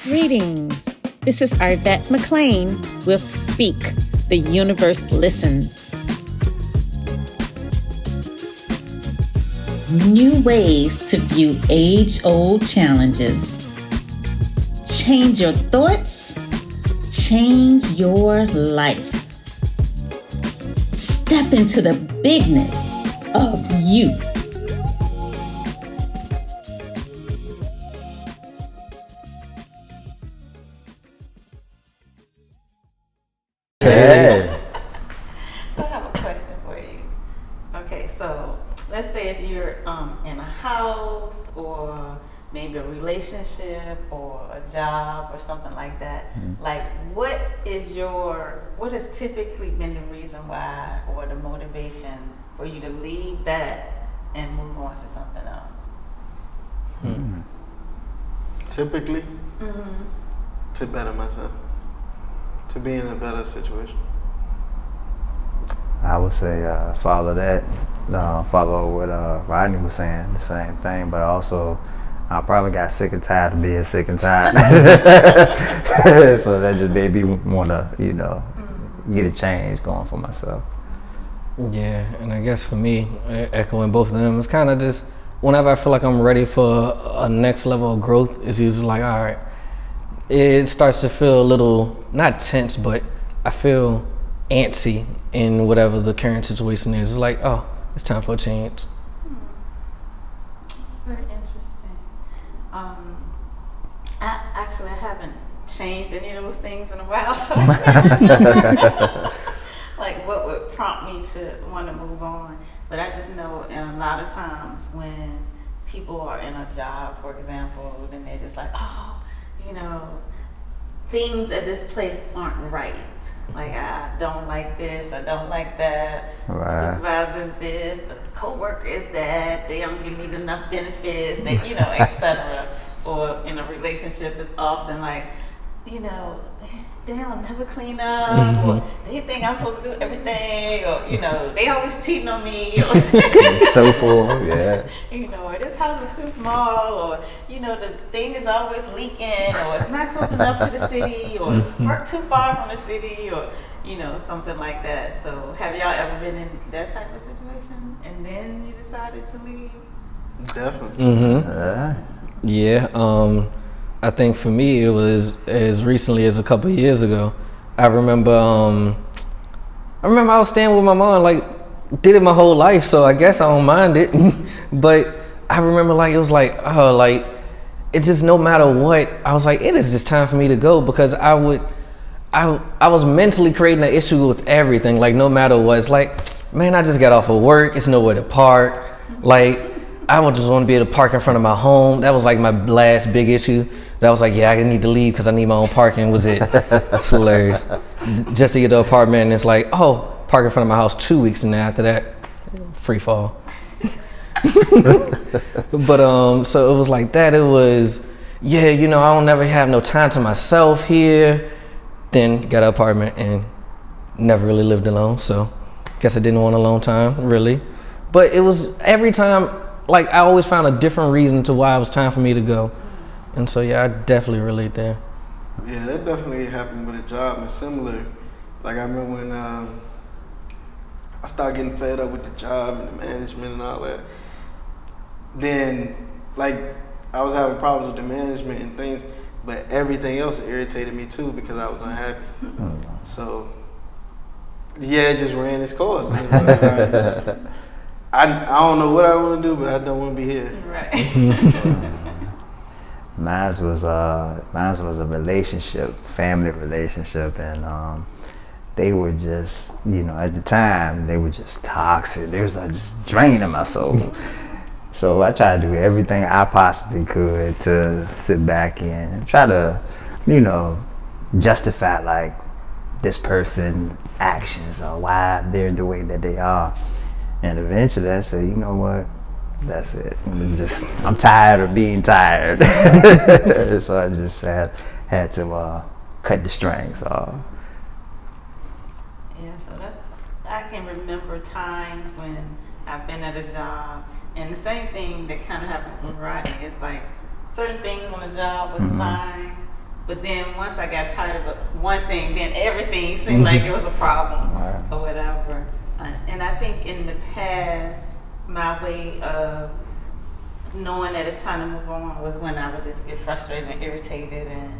Greetings. This is Arvette McLean with Speak, The Universe Listens. New ways to view age-old challenges. Change your thoughts, change your life. Step into the bigness of you. Hey. So I have a question for you. Okay, so let's say if you're in a house or maybe a relationship or a job or something like that, like what has typically been the reason why or the motivation for you to leave that and move on to something else? Typically, to better myself, to be in a better situation. I would say follow what Rodney was saying, the same thing, but also I probably got sick and tired of being sick and tired. So that just made me want to, get a change going for myself. Yeah, and I guess for me, echoing both of them, it's kind of just whenever I feel like I'm ready for a next level of growth, it's usually like, all right, it starts to feel a little, not tense, but I feel antsy in whatever the current situation is. It's like, oh, it's time for a change. It's very interesting. I haven't changed any of those things in a while, so I can't remember, like what would prompt me to want to move on. But I just know, and a lot of times when people are in a job, for example, then they're just like, oh, things at this place aren't right. Like, I don't like this, I don't like that. Right. Supervisor's this, the co-worker is that, they don't give me enough benefits, they, etc. Or in a relationship, it's often like, they don't never clean up, or they think I'm supposed to do everything, or, they always cheating on me. Or So full, yeah. or this house is too small, or, the thing is always leaking, or it's not close enough to the city, or it's too far from the city, or, something like that. So have y'all ever been in that type of situation, and then you decided to leave? Definitely. Yeah, I think for me it was as recently as a couple of years ago. I remember I was staying with my mom, like did it my whole life, so I guess I don't mind it. But I remember it was like, oh, like it just, no matter what, I was like, it is just time for me to go, because I was mentally creating an issue with everything. Like no matter what, it's like, man, I just got off of work, it's nowhere to park. Like I would just want to be able to park in front of my home. That was like my last big issue. That was like, yeah, I need to leave because I need my own parking. Was it? It's hilarious. Just to get the apartment, and it's like, oh, park in front of my house 2 weeks, and then after that, free fall. But so it was like that. It was, yeah, I don't never have no time to myself here. Then got an apartment and never really lived alone. So guess I didn't want alone time really. But it was every time, like I always found a different reason to why it was time for me to go. And so yeah, I definitely relate there. Yeah, that definitely happened with a job, and similar. Like I remember when I started getting fed up with the job and the management and all that. Then, like, I was having problems with the management and things, but everything else irritated me too because I was unhappy. So, yeah, it just ran its course. And it's like, all right, I don't know what I want to do, but I don't want to be here. Right. Mine was a relationship, family relationship, and they were just, at the time they were just toxic. They was like just draining my soul. So I tried to do everything I possibly could to sit back and try to, justify like this person's actions or why they're the way that they are. And eventually I said, you know what? That's it. I'm tired of being tired. So I just had to cut the strings off. Yeah, so I can remember times when I've been at a job, and the same thing that kind of happened with Rodney is like certain things on the job was fine, But then once I got tired of one thing, then everything seemed like it was a problem Right. or whatever. And I think in the past, my way of knowing that it's time to move on was when I would just get frustrated and irritated and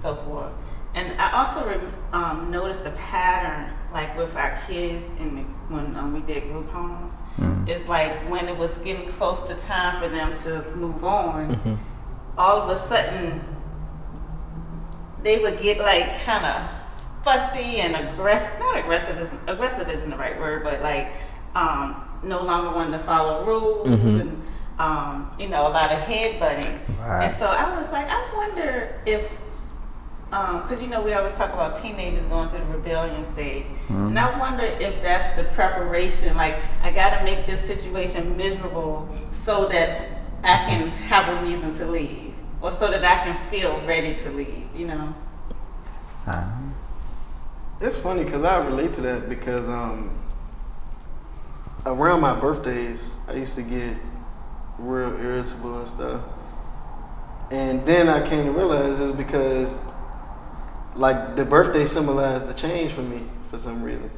so forth. And I also noticed a pattern, like with our kids when we did group homes. It's like when it was getting close to time for them to move on, all of a sudden they would get like kind of fussy and aggressive isn't the right word, but like no longer wanting to follow rules and a lot of headbutting. Right. And so I was like, I wonder if because we always talk about teenagers going through the rebellion stage, and I wonder if that's the preparation. Like, I got to make this situation miserable so that I can have a reason to leave, or so that I can feel ready to leave. It's funny because I relate to that because around my birthdays, I used to get real irritable and stuff. And then I came to realize it's because, like, the birthday symbolized the change for me for some reason.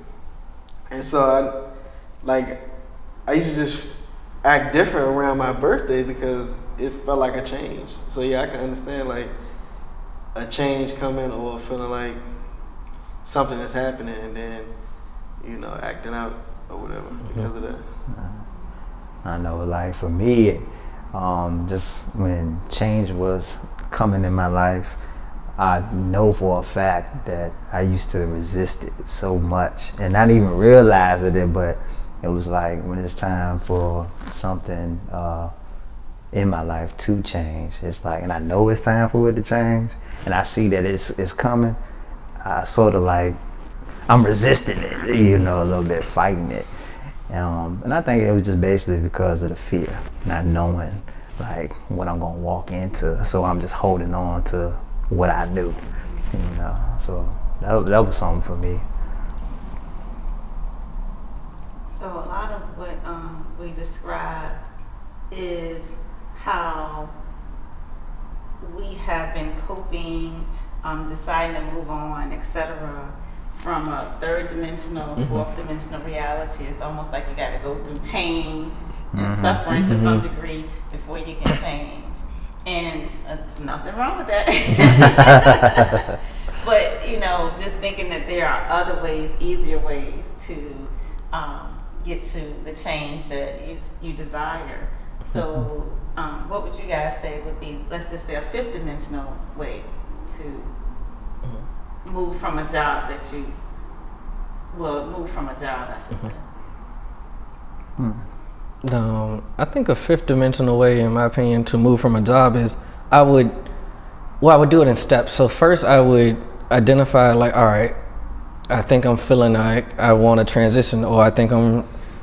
And so I used to just act different around my birthday because it felt like a change. So yeah, I can understand like a change coming or feeling like something is happening and then, acting out or whatever because of that. I know, like for me, just when change was coming in my life, I know for a fact that I used to resist it so much and not even realize it, but it was like when it's time for something in my life to change, it's like, and I know it's time for it to change, and I see that it's coming, I sort of like, I'm resisting it, a little bit, fighting it. And I think it was just basically because of the fear, not knowing like what I'm gonna walk into. So I'm just holding on to what I knew, So that was something for me. So a lot of what we describe is how we have been coping, deciding to move on, etc., from a third dimensional, fourth dimensional reality. It's almost like you got to go through pain and suffering to some degree before you can change. And there's nothing wrong with that. But, just thinking that there are other ways, easier ways to get to the change that you desire. So what would you guys say would be, let's just say, a fifth dimensional way to move from a job I should say. I think a fifth dimensional way, in my opinion, to move from a job is I would do it in steps. So first I would identify like, all right, I think I'm feeling like I want to transition, or I think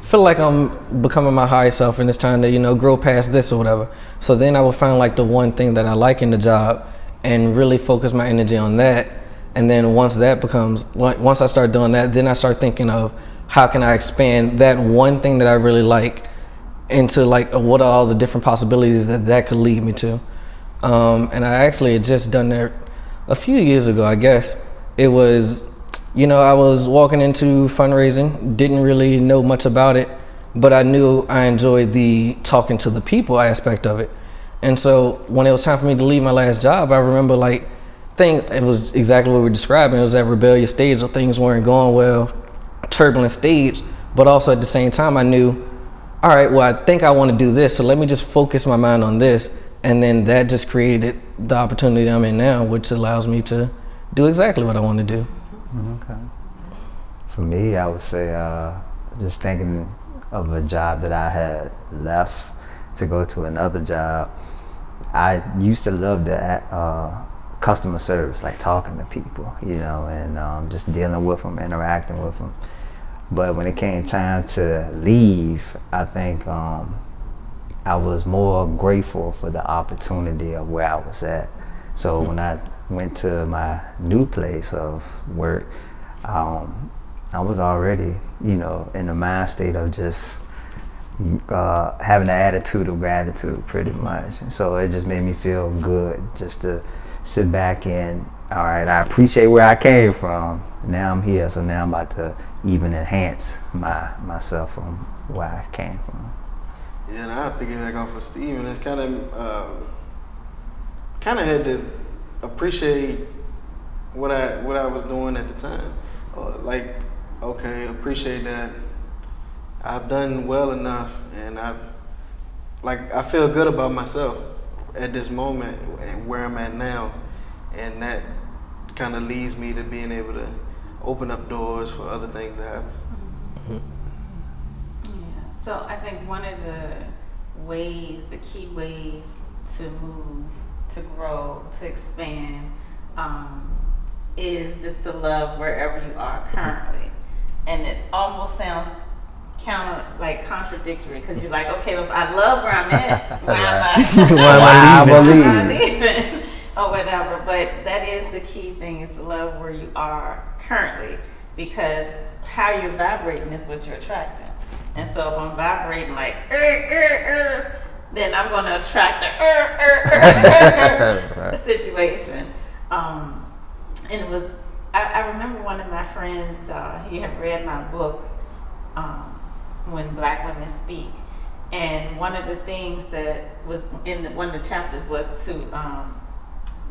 feel like I'm becoming my higher self and it's time to, grow past this or whatever. So then I would find like the one thing that I like in the job and really focus my energy on that. And then once I start doing that, then I start thinking of how can I expand that one thing that I really like into like what are all the different possibilities that could lead me to. And I actually had just done that a few years ago, I guess. It was, I was walking into fundraising, didn't really know much about it, but I knew I enjoyed the talking to the people aspect of it. And so when it was time for me to leave my last job, I remember it was exactly what we were describing. It was that rebellious stage of things weren't going well, turbulent stage, but also at the same time I knew, all right, well, I think I want to do this, so let me just focus my mind on this. And then that just created the opportunity I'm in now, which allows me to do exactly what I want to do. Okay. For me, I would say just thinking of a job that I had left to go to another job. I used to love that customer service, like talking to people, and just dealing with them, interacting with them. But when it came time to leave, I think I was more grateful for the opportunity of where I was at. So when I went to my new place of work, I was already, in the mind state of just having an attitude of gratitude pretty much. And so it just made me feel good just to sit back and, all right, I appreciate where I came from. Now I'm here, so now I'm about to even enhance myself from where I came from. Yeah, and I piggyback off of Steven. It's kind of had to appreciate what I was doing at the time. Like, okay, appreciate that I've done well enough, and I feel good about myself at this moment and where I'm at now, and that kind of leads me to being able to open up doors for other things to happen. Yeah. So I think one of the key ways to move, to grow, to expand, is just to love wherever you are currently. And it almost sounds contradictory, because you're like, okay, well, if I love where I'm at, why am I leaving? Or whatever. But that is the key thing, is to love where you are currently, because how you're vibrating is what you're attracting. And so if I'm vibrating like then I'm going to attract the situation. And it was, I remember one of my friends, he had read my book, When Black Women Speak. And one of the things that was in one of the chapters was to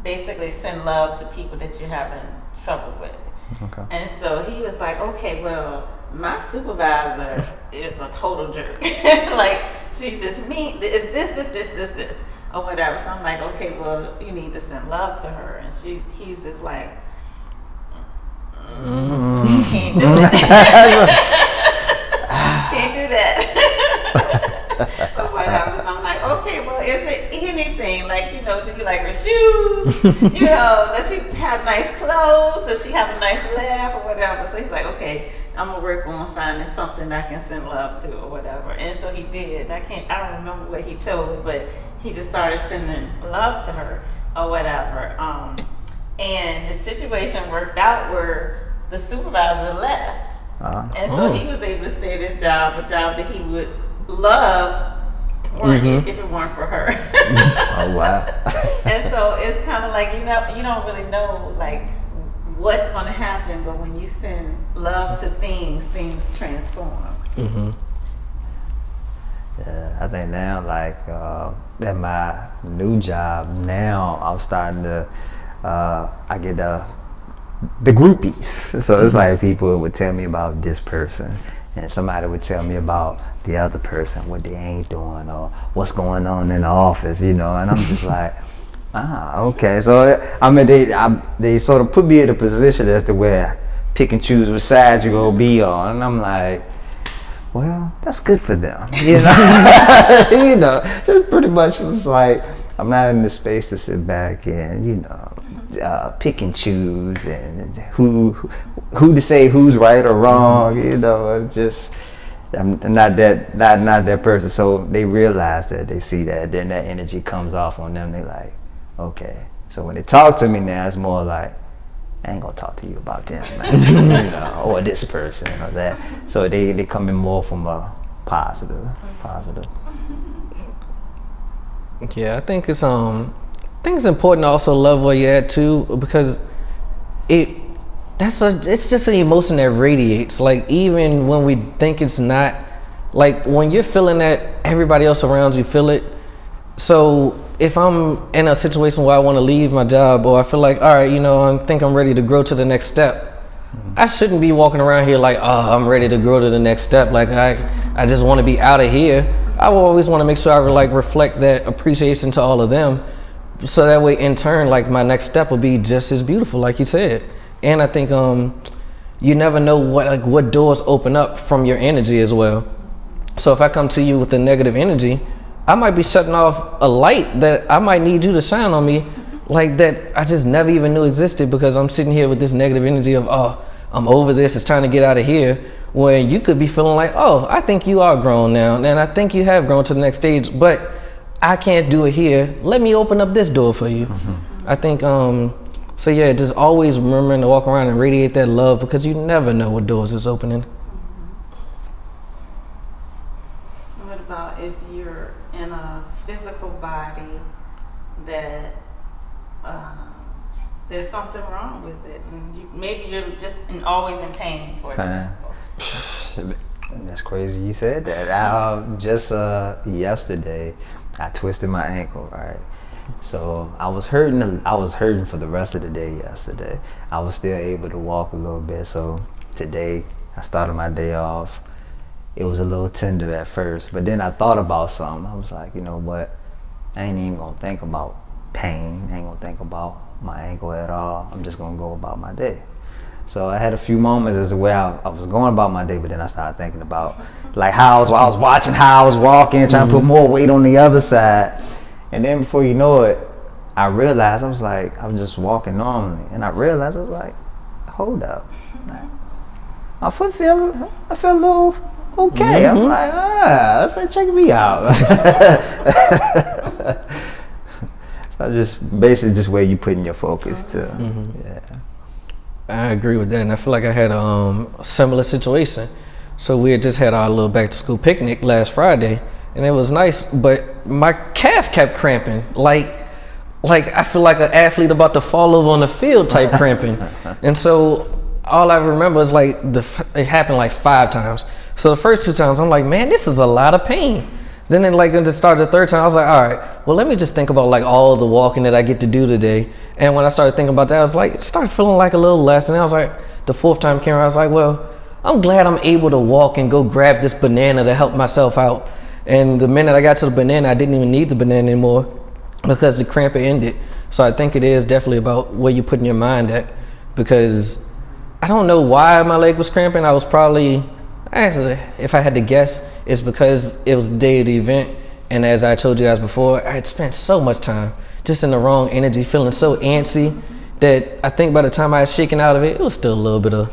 basically send love to people that you're having trouble with. Okay. And so he was like, okay, well, my supervisor is a total jerk. Like, she's just mean, it's this, or whatever. So I'm like, okay, well, you need to send love to her. And he's just like, can't do that. Can't do that. Or whatever. So I'm like, okay, well, is it anything? Like, do you like her shoes? Does she have nice clothes? Does she have a nice laugh or whatever? So he's like, okay, I'm gonna work on finding something I can send love to or whatever. And so he did. I don't remember what he chose, but he just started sending love to her or whatever. And the situation worked out where the supervisor left. And so he was able to stay at his job, a job that he would love if it weren't for her. Oh, wow. And so it's kind of like, you don't really know like what's going to happen, but when you send love to things transform. Mm-hmm. Yeah, I think now, like, at my new job now, I'm starting to, I get the groupies. So it's like people would tell me about this person, and somebody would tell me about the other person, what they ain't doing or what's going on in the office, and I'm just like, okay. So they sort of put me in a position as to where pick and choose which side you're gonna be on, and I'm like, well, that's good for them, just pretty much. It's like I'm not in the space to sit back and pick and choose and who to say who's right or wrong. Just I'm not that person. So they realize that, they see that, then that energy comes off on them. They like, okay. So when they talk to me now, it's more like, I ain't gonna talk to you about them, man. Or this person or that. So they come in more from a positive. Yeah, I think it's important to also love where you're at too, because it's just an emotion that radiates. Like, even when we think it's not, like when you're feeling that, everybody else around you feel it. So if I'm in a situation where I want to leave my job, or I feel like, all right, I think I'm ready to grow to the next step, I shouldn't be walking around here like, oh, I'm ready to grow to the next step. Like I just want to be out of here. I will always want to make sure I reflect that appreciation to all of them, so that way in turn, like, my next step will be just as beautiful, like you said. And I think you never know what doors open up from your energy as well. So if I come to you with the negative energy, I might be shutting off a light that I might need you to shine on me, like that I just never even knew existed, because I'm sitting here with this negative energy of, oh, I'm over this, it's time to get out of here. When you could be feeling like, oh, I think you are grown now, and I think you have grown to the next stage, but I can't do it here. Let me open up this door for you. Mm-hmm. I think, so yeah, just always remembering to walk around and radiate that love, because you never know what doors is opening. What about if you're in a physical body that there's something wrong with it, and maybe you're just always in pain, for example. That's crazy you said that. Just yesterday, I twisted my ankle, right? So I was hurting for the rest of the day yesterday. I was still able to walk a little bit. So today, I started my day off. It was a little tender at first, but then I thought about something. I was like, you know what? I ain't even gonna think about pain. I ain't gonna think about my ankle at all. I'm just gonna go about my day. So I had a few moments as well. I was going about my day, but then I started thinking about like I was watching how I was walking, trying to put more weight on the other side. And then before you know it, I realized I was just walking normally, and I realized I was like, hold up, my foot I feel a little okay. I'm like, let's check me out. So just basically just where you putting your focus to. Yeah. I agree with that, and I feel like I had a similar situation. So we had just had our little back to school picnic last Friday, and it was nice, but my calf kept cramping, like I feel like an athlete about to fall over on the field type cramping. And so all I remember is like it happened like 5 times. So the first 2 times I'm like, man, this is a lot of pain. Then like at the start of the 3rd time, I was like, all right, well, let me just think about like all the walking that I get to do today. And when I started thinking about that, I was like, it started feeling like a little less. And I was like, the 4th time came around, I was like, well, I'm glad I'm able to walk and go grab this banana to help myself out. And the minute I got to the banana, I didn't even need the banana anymore because the cramp had ended. So I think it is definitely about where you're putting your mind at, because I don't know why my leg was cramping. I was probably, actually, if I had to guess, it's because it was the day of the event. And as I told you guys before, I had spent so much time just in the wrong energy, feeling so antsy that I think by the time I was shaken out of it, it was still a little bit of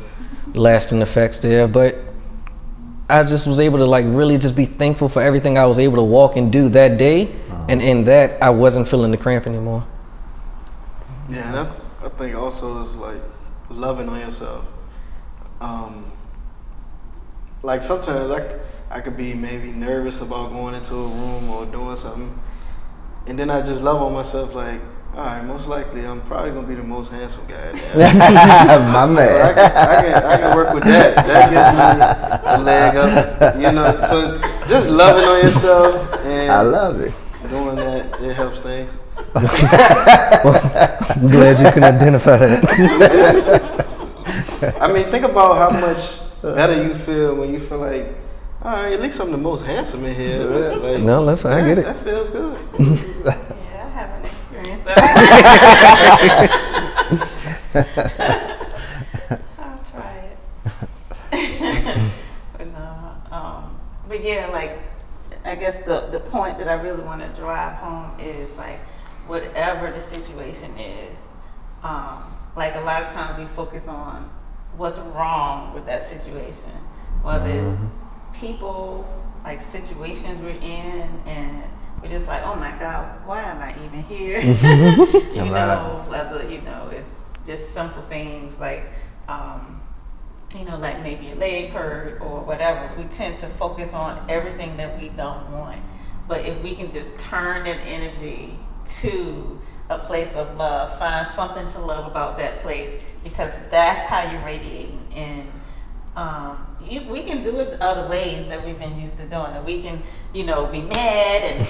lasting effects there. But I just was able to like really just be thankful for everything I was able to walk and do that day. And in that, I wasn't feeling the cramp anymore. Yeah, and I think also is like loving on yourself. Like sometimes I could be maybe nervous about going into a room or doing something, and then I just love on myself like, all right, most likely I'm probably gonna be the most handsome guy there. My man. So I can work with that. That gives me a leg up, you know. So just loving on yourself and I love it. doing that, it helps things. I'm glad you can identify that. I mean, think about how much better you feel when you feel like, all right, at least I'm the most handsome in here. Like, No, listen, I get it. That feels good. Yeah, I haven't experienced that. I'll try it. But yeah, like, I guess the point that I really want to drive home is like, whatever the situation is, like a lot of times we focus on what's wrong with that situation, whether it's people, like situations we're in, and we're just like, oh my God, why am I even here? You know, whether, you know, it's just simple things like, you know, like maybe your leg hurt or whatever. We tend to focus on everything that we don't want. But if we can just turn that energy to a place of love, find something to love about that place, because that's how you're radiating. And we can do it other ways that we've been used to doing it. We can, you know, be mad, and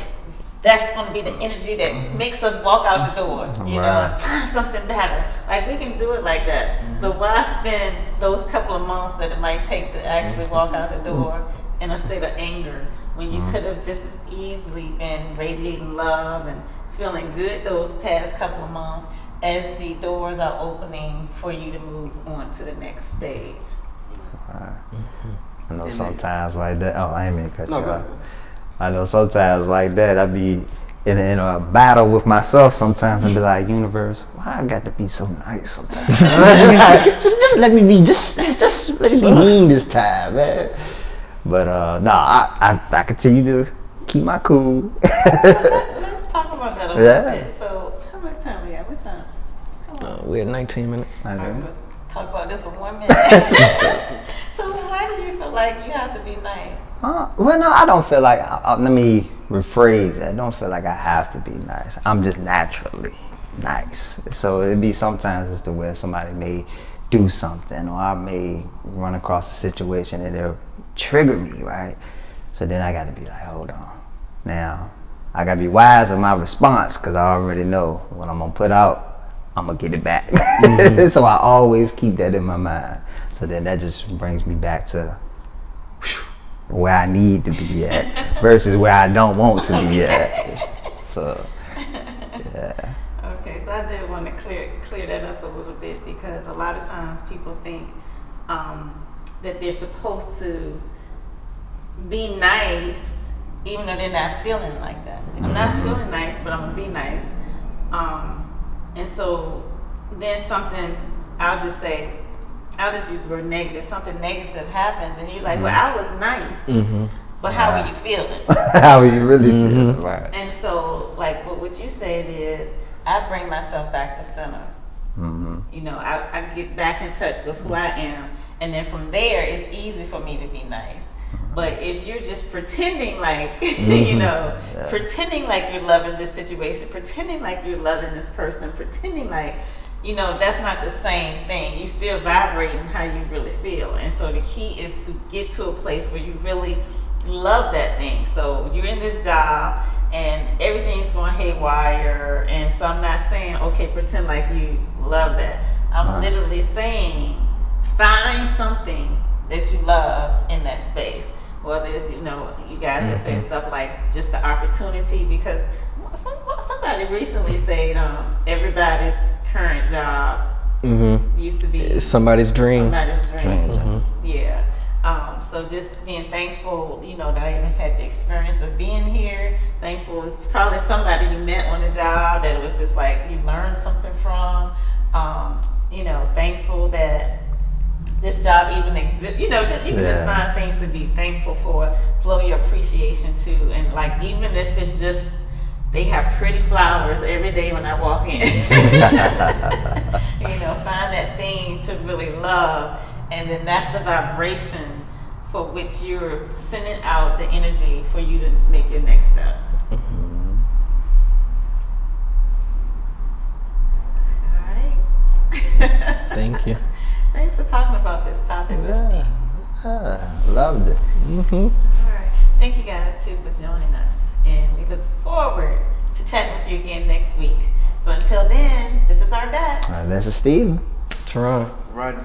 that's going to be the energy that makes us walk out the door, you know, and find something better. Like, we can do it like that. But why spend those couple of months that it might take to actually walk out the door in a state of anger when you could have just as easily been radiating love and feeling good those past couple of months as the doors are opening for you to move on to the next stage. I know sometimes like that. Oh, I ain't mean to cut you off. No, I know sometimes like that. I be in a battle with myself sometimes and be like, universe, why I got to be so nice sometimes? just let me be, just let me be mean this time, man. But no, I continue to keep my cool. Let's talk about that a little bit. So, how much time we got? What time? We had 19 minutes. All right, we'll talk about this for 1 minute. So, why do you feel like you have to be nice? Well, no, I don't feel like, let me rephrase that. I don't feel like I have to be nice. I'm just naturally nice. So it'd be sometimes as to where somebody may do something, or I may run across a situation and it'll trigger me, right? So then I got to be like, hold on. Now, I got to be wise in my response, because I already know what I'm going to put out, I'm going to get it back. So I always keep that in my mind. So then that just brings me back to where I need to be at versus where I don't want to be at. So, yeah. Okay, so I did want to clear that up a little bit, because a lot of times people think that they're supposed to be nice even though they're not feeling like that. I'm not feeling nice, but I'm gonna be nice. And so then something, I'll just use the word negative, something negative happens and you're like, well, I was nice, but how are you feeling? How are you really feeling? Right. And so, like, what you said is, I bring myself back to center. You know, I get back in touch with who I am, and then from there, it's easy for me to be nice. But if you're just pretending like, you know, pretending like you're loving this situation, pretending like you're loving this person, pretending like, you know, that's not the same thing. You're still vibrating how you really feel. And so the key is to get to a place where you really love that thing. So you're in this job and everything's going haywire, and so I'm not saying, okay, pretend like you love that. I'm literally saying, find something that you love in that space. Whether it's, you know, you guys have said stuff like just the opportunity, because somebody recently said everybody's current job used to be somebody's dream. Somebody's dream. Yeah. So just being thankful, you know, that I even had the experience of being here. Thankful it's probably somebody you met on the job that it was just like you learned something from. You know, thankful that this job even exists. You know, you can just find things to be thankful for, flow your appreciation to, and like even if it's just they have pretty flowers every day when I walk in. You know, find that thing to really love, and then that's the vibration for which you're sending out the energy for you to make your next step. All right. Thank you. Thanks for talking about this topic with me. Loved it. All right. Thank you guys too for joining us, and we look forward to chatting with you again next week. So until then, this is our bet. This is Steven. Teron. Right.